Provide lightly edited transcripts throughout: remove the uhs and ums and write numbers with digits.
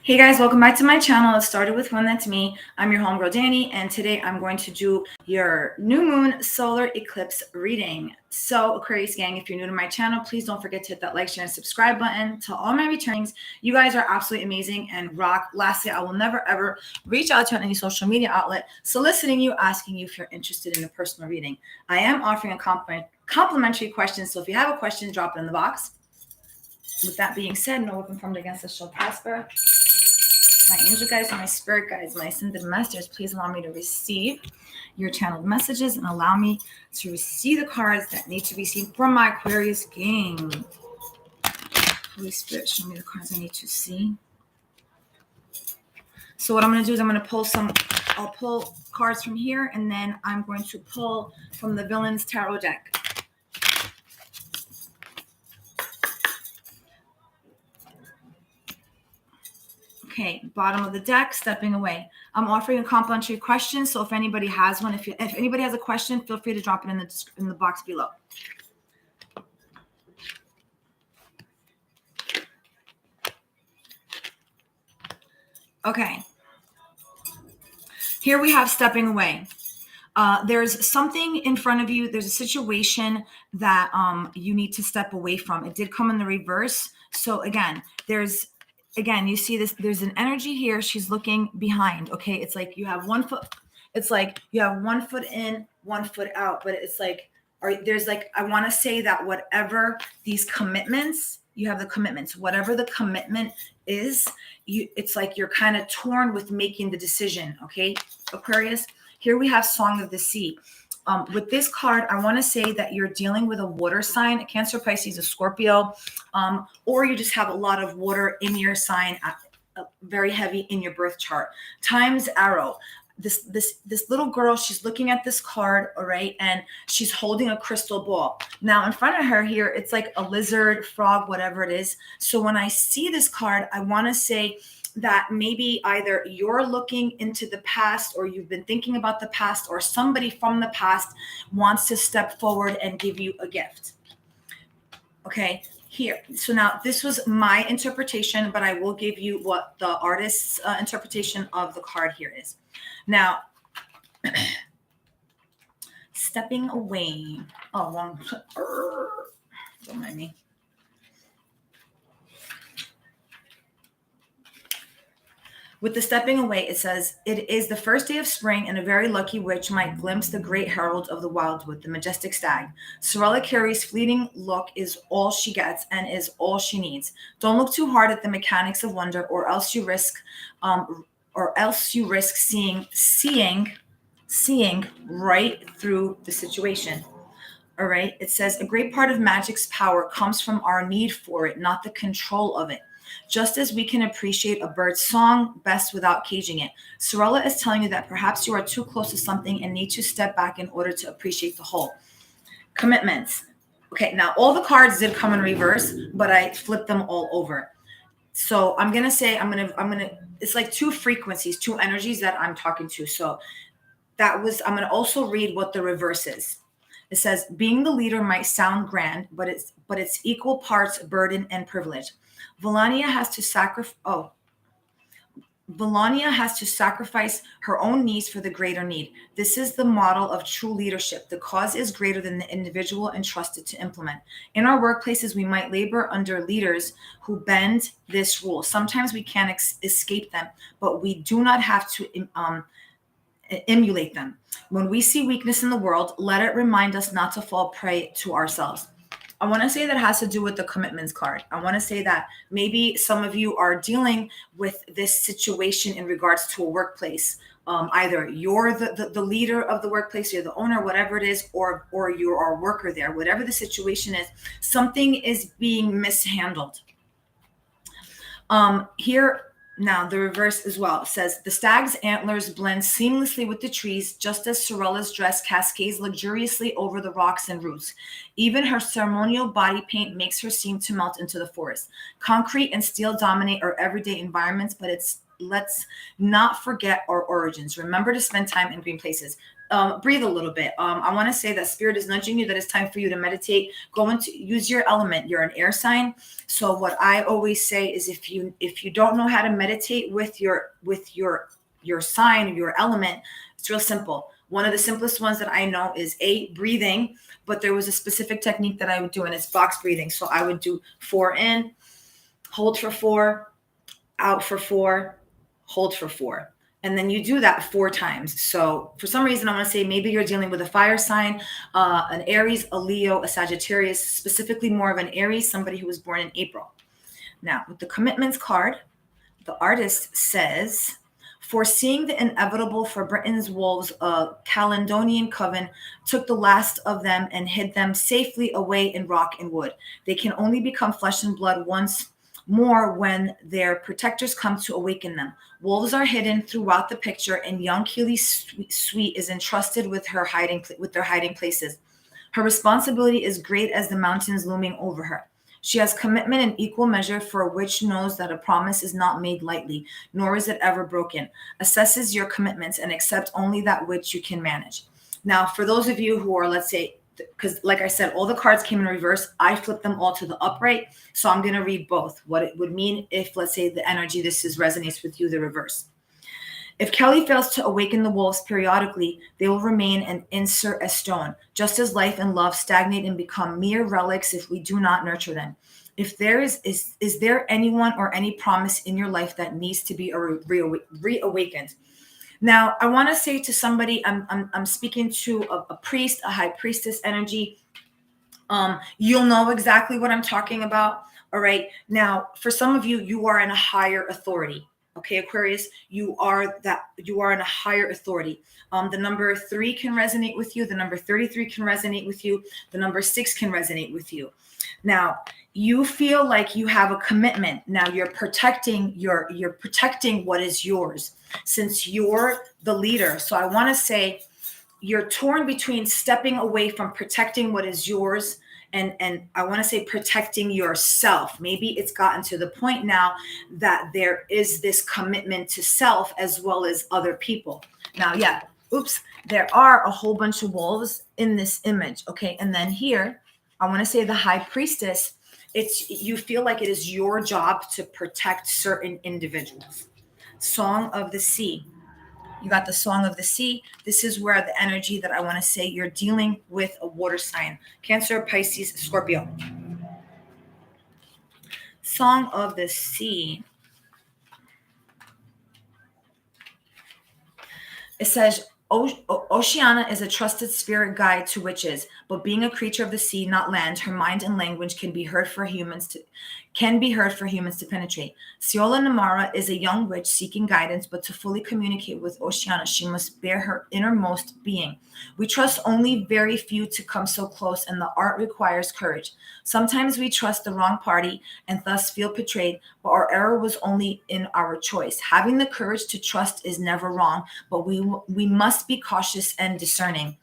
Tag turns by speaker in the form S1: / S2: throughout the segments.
S1: Hey guys, welcome back to my channel. It started with one that's me. I'm your homegirl Danny, and today I'm going to do your new moon solar eclipse reading. So Aquarius gang, if you're new to my channel, please don't forget to hit that like, share, and subscribe button. To all my returnings, you guys are absolutely amazing and rock. Lastly, I will never ever reach out to you on any social media outlet soliciting you, asking you if you're interested in a personal reading. I am offering a complimentary question, so if you have a question, drop it in the box. With that being said, no weapon formed against us shall prosper. My angel guides, my spirit guides, my ascended masters, please allow me to receive your channeled messages and allow me to receive the cards that need to be seen from my Aquarius gang. Holy Spirit, show me the cards I need to see. So what I'm going to do is I'll pull cards from here, and then I'm going to pull from the Villains Tarot deck. Okay, bottom of the deck, stepping away. I'm offering a complimentary question, so if anybody has one, if anybody has a question, feel free to drop it in the box below. Okay. Here we have stepping away. There's something in front of you. There's a situation that you need to step away from. It did come in the reverse. So again, you see this, there's an energy here. She's looking behind. Okay. It's like you have one foot. It's like you have 1 foot in, 1 foot out, but it's like, I want to say that whatever these commitments, you have the commitments, whatever the commitment is, it's like you're kind of torn with making the decision. Okay. Aquarius. Here we have Song of the Sea. With this card, I want to say that you're dealing with a water sign, a Cancer, Pisces, a Scorpio, or you just have a lot of water in your sign, very heavy in your birth chart. Times arrow. This little girl, she's looking at this card, all right, and she's holding a crystal ball. Now in front of her here, it's like a lizard, frog, whatever it is. So when I see this card, I want to say that maybe either you're looking into the past, or you've been thinking about the past, or somebody from the past wants to step forward and give you a gift. Okay, here. So now this was my interpretation, but I will give you what the artist's interpretation of the card here is. Now, stepping away. Oh, wrong. Don't mind me. With the stepping away, it says, it is the first day of spring, and a very lucky witch might glimpse the great herald of the wildwood, the majestic stag. Sorella Carey's fleeting look is all she gets and is all she needs. Don't look too hard at the mechanics of wonder, or else you risk seeing right through the situation. All right. It says a great part of magic's power comes from our need for it, not the control of it. Just as we can appreciate a bird's song best without caging it, Sorella is telling you that perhaps you are too close to something and need to step back in order to appreciate the whole. Commitments. Okay, now all the cards did come in reverse, but I flipped them all over. So I'm gonna say it's like two frequencies, two energies that I'm talking to. So I'm gonna also read what the reverse is. It says, being the leader might sound grand, but it's equal parts burden and privilege. Volania has to sacrifice her own needs for the greater need. This is the model of true leadership. The cause is greater than the individual entrusted to implement. In our workplaces, we might labor under leaders who bend this rule. Sometimes we can't escape them, but we do not have to emulate them. When we see weakness in the world, let it remind us not to fall prey to ourselves. I want to say that has to do with the commitments card. I want to say that maybe some of you are dealing with this situation in regards to a workplace. Either you're the leader of the workplace, you're the owner, whatever it is, or you are a worker there. Whatever the situation is, something is being mishandled. Here, now the reverse as well. It says, the stag's antlers blend seamlessly with the trees, just as Sorella's dress cascades luxuriously over the rocks and roots. Even her ceremonial body paint makes her seem to melt into the forest. Concrete and steel dominate our everyday environments, but let's not forget our origins. Remember to spend time in green places. breathe a little bit. I want to say that spirit is nudging you that it's time for you to meditate. Go into use your element. You're an air sign. So what I always say is if you don't know how to meditate with your sign, your element, it's real simple. One of the simplest ones that I know is breathing, but there was a specific technique that I would do, and it's box breathing. So I would do 4 in, hold for 4, out for 4, hold for 4. And then you do that 4 times. So for some reason, I want to say maybe you're dealing with a fire sign, an Aries, a Leo, a Sagittarius, specifically more of an Aries, somebody who was born in April. Now, with the commitments card, the artist says, foreseeing the inevitable for Britain's wolves, a Caledonian coven took the last of them and hid them safely away in rock and wood. They can only become flesh and blood once more when their protectors come to awaken them. Wolves are hidden throughout the picture, and young Keely's suite is entrusted with their hiding places. Her responsibility is great as the mountains looming over her. She has commitment in equal measure, for which knows that a promise is not made lightly, nor is it ever broken. Assesses your commitments and accept only that which you can manage. Now, for those of you who are, let's say, because like I said, all the cards came in reverse, I flipped them all to the upright. So I'm going to read both. What it would mean if, let's say, the energy, resonates with you, the reverse. If Kelly fails to awaken the wolves periodically, they will remain and insert a stone, just as life and love stagnate and become mere relics if we do not nurture them. If there is there anyone or any promise in your life that needs to be reawakened? Now, I want to say to somebody, I'm speaking to a priest, a high priestess energy. You'll know exactly what I'm talking about. All right. Now, for some of you, you are in a higher authority. Okay, Aquarius, you are in a higher authority. The number 3 can resonate with you. The number 33 can resonate with you. The number 6 can resonate with you. Now, you feel like you have a commitment. Now you're protecting what is yours, since you're the leader. So I want to say you're torn between stepping away from protecting what is yours and I want to say protecting yourself. Maybe it's gotten to the point now that there is this commitment to self as well as other people. Now, there are a whole bunch of wolves in this image. Okay. And then here, I want to say the high priestess, you feel like it is your job to protect certain individuals. Song of the Sea. You got the Song of the Sea. This is where the energy that I want to say you're dealing with a water sign. Cancer, Pisces, Scorpio. Song of the Sea. It says, Oceana is a trusted spirit guide to witches, but being a creature of the sea, not land, her mind and language can be heard for humans to penetrate. Ciola Namara is a young witch seeking guidance, but to fully communicate with Oceana, she must bear her innermost being. We trust only very few to come so close, and the art requires courage. Sometimes we trust the wrong party and thus feel betrayed, but our error was only in our choice. Having the courage to trust is never wrong, but we must be cautious and discerning.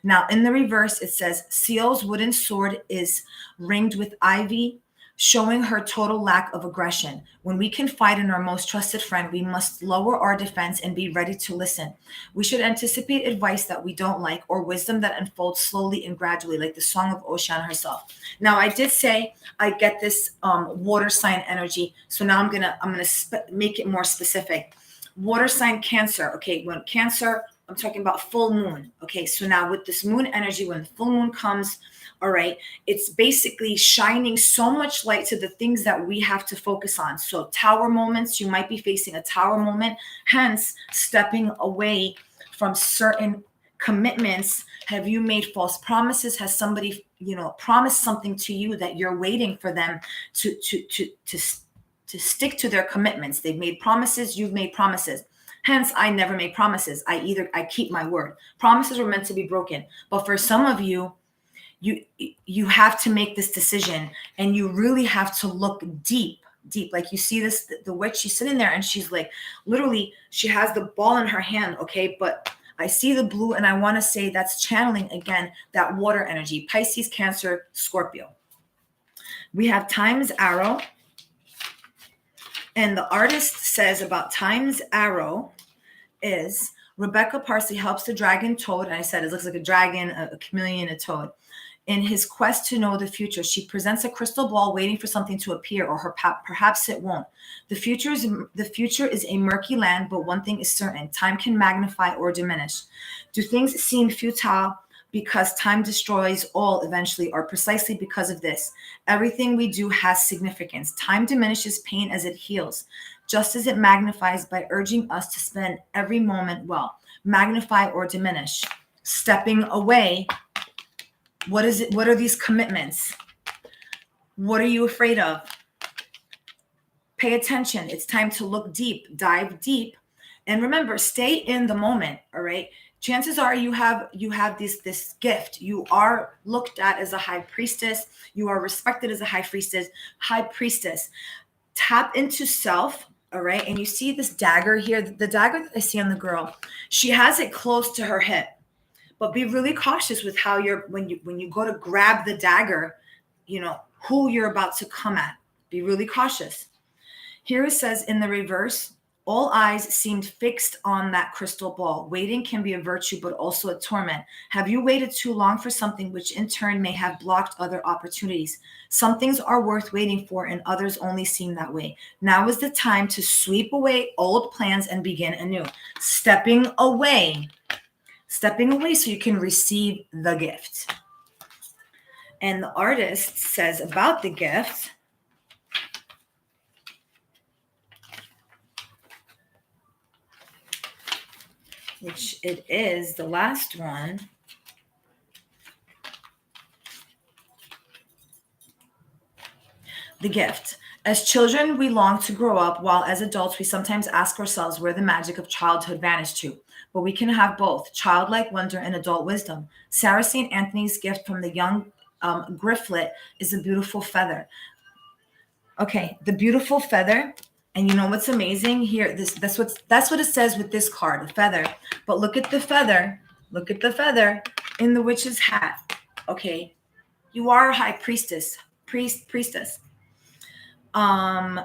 S1: Now, in the reverse, it says, Seal's wooden sword is ringed with ivy, showing her total lack of aggression. When we confide in our most trusted friend, we must lower our defense and be ready to listen. We should anticipate advice that we don't like or wisdom that unfolds slowly and gradually, like the Song of Oceana herself. Now, I did say I get this water sign energy, so now I'm gonna make it more specific. Water sign Cancer. Okay, when Cancer, I'm talking about full moon. Okay, so now with this moon energy, when the full moon comes, all right, it's basically shining so much light to the things that we have to focus on. So tower moments, you might be facing a tower moment, hence stepping away from certain commitments. Have you made false promises? Has somebody, promised something to you that you're waiting for them to stick to their commitments? They've made promises, you've made promises. Hence, I never make promises. I keep my word. Promises were meant to be broken. But for some of you, you have to make this decision, and you really have to look deep. Like you see this, the witch, she's sitting there and she's like, literally, she has the ball in her hand. Okay. But I see the blue, and I want to say that's channeling again, that water energy, Pisces, Cancer, Scorpio. We have Time's Arrow. And the artist says about Time's Arrow is, Rebecca Parsley helps the dragon toad, and I said it looks like a dragon, a chameleon, a toad, in his quest to know the future. She presents a crystal ball waiting for something to appear, or perhaps it won't. The future is a murky land, but one thing is certain: time can magnify or diminish. Do things seem futile because time destroys all eventually, or precisely because of this? Everything we do has significance. Time diminishes pain as it heals, just as it magnifies by urging us to spend every moment well. Magnify or diminish. Stepping away. What is it? What are these commitments? What are you afraid of? Pay attention. It's time to look deep, dive deep. And remember, stay in the moment, all right? Chances are you have this gift. You are looked at as a high priestess. You are respected as a high priestess. Tap into self, all right? And you see this dagger here, the dagger that I see on the girl. She has it close to her hip. But be really cautious with how when you go to grab the dagger, who you're about to come at. Be really cautious. Here it says in the reverse, all eyes seemed fixed on that crystal ball. Waiting can be a virtue, but also a torment. Have you waited too long for something which in turn may have blocked other opportunities? Some things are worth waiting for, and others only seem that way. Now is the time to sweep away old plans and begin anew. Stepping away so you can receive the gift. And the artist says about the gift, which it is the last one. The gift. As children, we long to grow up, while as adults, we sometimes ask ourselves where the magic of childhood vanished to. But we can have both, childlike wonder and adult wisdom. Sarah St. Anthony's gift from the young Grifflet is a beautiful feather. Okay, the beautiful feather. And you know what's amazing here? That's what it says with this card, a feather. But look at the feather. Look at the feather in the witch's hat. Okay, you are a high priestess.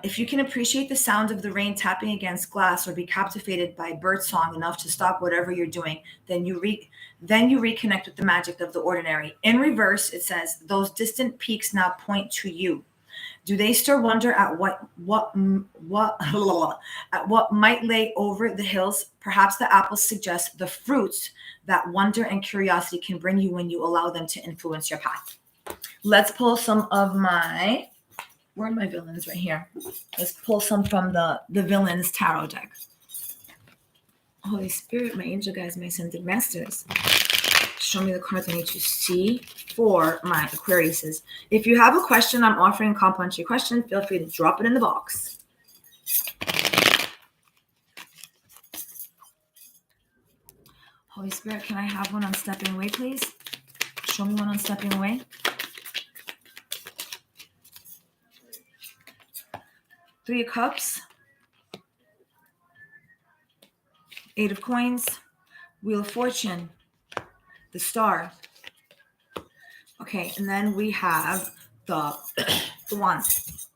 S1: If you can appreciate the sound of the rain tapping against glass, or be captivated by birdsong enough to stop whatever you're doing, then you reconnect with the magic of the ordinary. In reverse, it says, those distant peaks now point to you. Do they stir wonder at what might lay over the hills? Perhaps the apples suggest the fruits that wonder and curiosity can bring you when you allow them to influence your path. Let's pull some of my... Where are my villains? Right here. Let's pull some from the villains tarot deck. Holy Spirit, my angel guides, my ascended masters, show me the cards I need to see for my Aquariuses. If you have a question, I'm offering a complimentary question. Feel free to drop it in the box. Holy Spirit, can I have one on stepping away, please? Show me one on stepping away. Three of Cups, Eight of Coins, Wheel of Fortune, the Star. Okay, and then we have the Wands.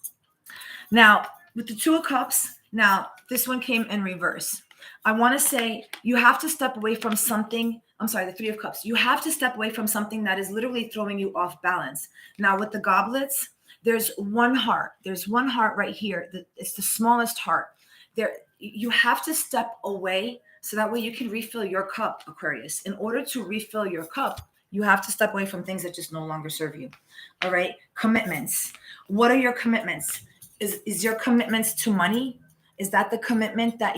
S1: Now, with the Two of Cups, now this one came in reverse. I want to say you have to step away from something. I'm sorry, the Three of Cups. You have to step away from something that is literally throwing you off balance. Now, with the goblets, there's one heart. There's one heart right here. It's the smallest heart. You have to step away so that way you can refill your cup, Aquarius. In order to refill your cup, you have to step away from things that just no longer serve you. All right? Commitments. What are your commitments? Is your commitments to money? Is that the commitment that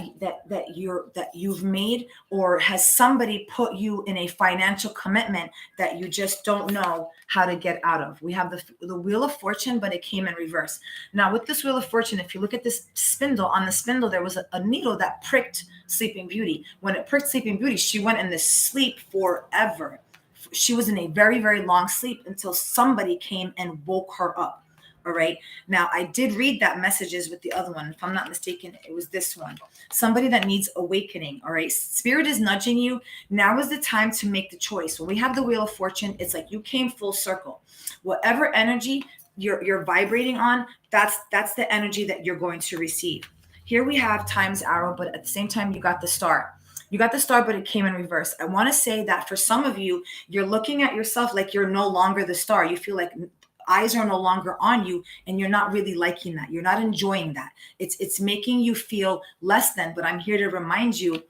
S1: you've made, or has somebody put you in a financial commitment that you just don't know how to get out of? We have the Wheel of Fortune, but it came in reverse. Now with this Wheel of Fortune, if you look at this spindle, on the spindle there was a needle that pricked Sleeping Beauty. When it pricked Sleeping Beauty, she went in this sleep forever. She was in a very, very long sleep until somebody came and woke her up. All right. Now, I did read that messages with the other one. If I'm not mistaken, it was this one. Somebody that needs awakening. All right. Spirit is nudging you. Now is the time to make the choice. When we have the Wheel of Fortune, it's like you came full circle. Whatever energy you're vibrating on, that's the energy that you're going to receive. Here we have Time's Arrow, but at the same time, you got the Star. You got the star, but it came in reverse. I want to say that for some of you, you're looking at yourself like you're no longer the star. You feel like eyes are no longer on you, and you're not really liking that. You're not enjoying that. It's making you feel less than. But I'm here to remind you,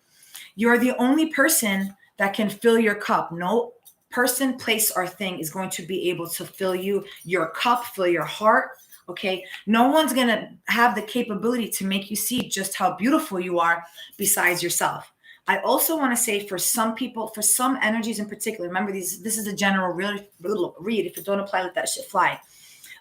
S1: you're the only person that can fill your cup. No person, place, or thing is going to be able to fill your cup, fill your heart. Okay. No one's going to have the capability to make you see just how beautiful you are besides yourself. I also want to say, for some people, for some energies in particular, remember this is a general read. If it don't apply, let that shit fly.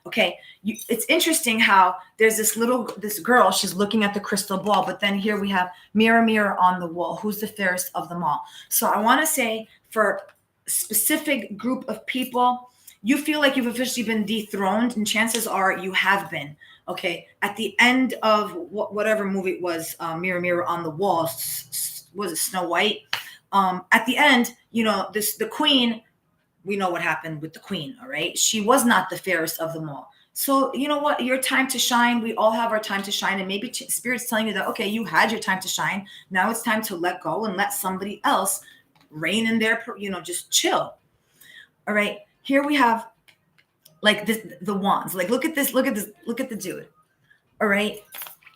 S1: Okay. It's interesting how there's this girl, she's looking at the crystal ball, but then here we have mirror, mirror on the wall. Who's the fairest of them all? So I want to say, for a specific group of people, you feel like you've officially been dethroned, and chances are you have been. Okay. At the end of whatever movie it was, Mirror, Mirror on the Wall, was it Snow White? At the end, the queen, we know what happened with the queen. All right. She was not the fairest of them all. So you know what? Your time to shine. We all have our time to shine. And maybe Spirit's telling you that, okay, you had your time to shine. Now it's time to let go and let somebody else reign in their, just chill. All right. Here we have like the wands. Like, look at this. Look at the dude. All right.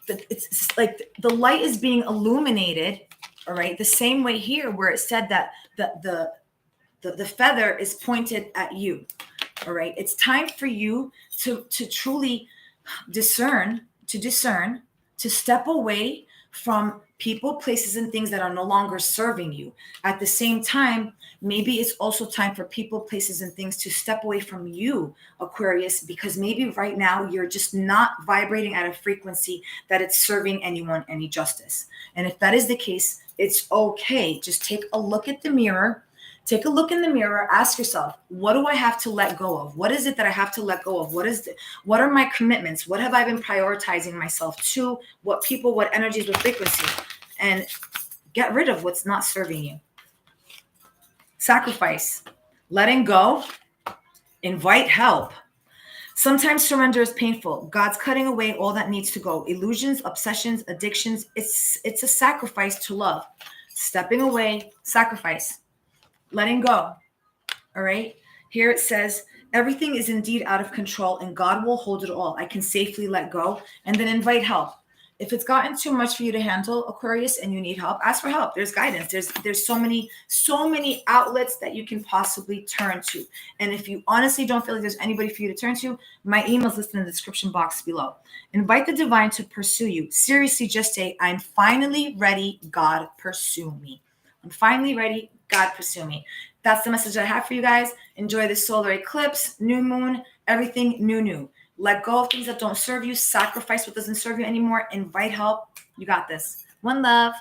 S1: It's like the light is being illuminated. All right. The same way here where it said that the feather is pointed at you. All right. It's time for you to truly discern, to step away from people, places, and things that are no longer serving you. At the same time, maybe it's also time for people, places, and things to step away from you, Aquarius, because maybe right now you're just not vibrating at a frequency that it's serving anyone any justice. And if that is the case, it's okay. Just take a look at the mirror. Take a look in the mirror, ask yourself, what do I have to let go of? What is it that I have to let go of? What are my commitments? What have I been prioritizing myself to? What people, what energies, what frequency? And get rid of what's not serving you. Sacrifice, letting go, invite help. Sometimes surrender is painful. God's cutting away all that needs to go. Illusions, obsessions, addictions. It's a sacrifice to love. Stepping away, sacrifice. Letting go. All right. Here it says, everything is indeed out of control and God will hold it all. I can safely let go, and then invite help. If it's gotten too much for you to handle, Aquarius, and you need help, ask for help. There's guidance. There's so many outlets that you can possibly turn to. And if you honestly don't feel like there's anybody for you to turn to, my email is listed in the description box below. Invite the divine to pursue you. Seriously, just say, I'm finally ready. God, pursue me. I'm finally ready. God, pursue me. That's the message I have for you guys. Enjoy this solar eclipse, new moon, everything new. Let go of things that don't serve you. Sacrifice what doesn't serve you anymore. Invite help. You got this. One love.